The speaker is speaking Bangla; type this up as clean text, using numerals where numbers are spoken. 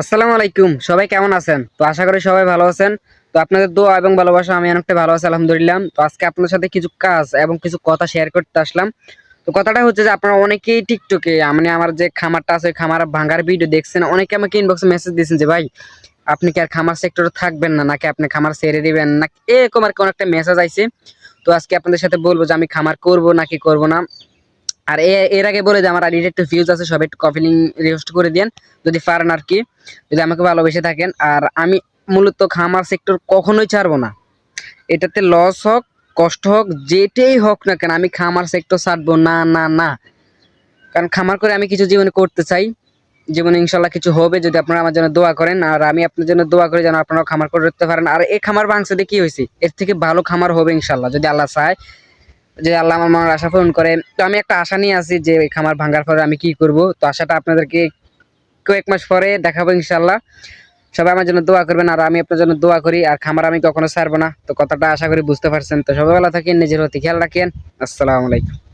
আসসালামু আলাইকুম, সবাই কেমন আছেন? তো আশা করি সবাই ভালো আছেন। তো আপনাদের দোয়া এবং ভালোবাসা আমি অনেকটা ভালো আছি আলহামদুলিল্লাহ। তো আজকে আপনাদের সাথে কিছু কাজ এবং কিছু কথা শেয়ার করতে আসলাম। তো কথাটা হচ্ছে যে আপনারা অনেকেই টিকটকে মানে আমার যে খামারটা আছে খামার ভাঙার ভিডিও দেখছেন, অনেকে আমাকে ইনবক্সে মেসেজ দিয়েছেন যে ভাই আপনি কি আর খামার সেক্টরে থাকবেন না, নাকি আপনি খামার ছেড়ে দিবেন, নাকি এরকম আর কোন একটা মেসেজ আইছে। তো আজকে আপনাদের সাথে বলবো যে আমি খামার করব নাকি করব না। আর এর আগে বলে যে আমার আইডিতে একটু ভিউজ আছে, সবাই একটু কপি লিংক রিপোস্ট করে দেন যদি পারেন আর কি, যদি আমাকে ভালোবেসে থাকেন। আর আমি মূলত খামার সেক্টর কখনোই ছাড়বো না, এটাতে লস হোক কষ্ট হোক যেটাই হোক না কেন আমি খামার সেক্টর ছাড়বো না না না। কারণ খামার করে আমি কিছু জীবনে করতে চাই, জীবনে ইনশাল্লাহ কিছু হবে যদি আপনারা আমার জন্য দোয়া করেন। আর আমি আপনার জন্য দোয়া করি যেন আপনারাও খামার করতে পারেন। আর এই খামার ভাঙছে দিয়ে কি হয়েছে, এর থেকে ভালো খামার হবে ইনশাল্লাহ যদি আল্লাহ চায়, যে আল্লাহ আমার মনের আশা পূরণ করে। তো আমি একটা আশা নিয়ে আছি যে এই খামার ভাঙার পরে আমি কি করব। তো আশাটা আপনাদেরকে কয়েক মাস পরে দেখাবো ইনশাল্লাহ। সবাই আমার জন্য দোয়া করবেন আর আমি আপনার জন্য দোয়া করি। আর খামার আমি কখনো ছাড়বো না। তো কথাটা আশা করি বুঝতে পারছেন। তো সবাই ভালো থাকেন, নিজের প্রতি খেয়াল রাখেন। আসসালামু আলাইকুম।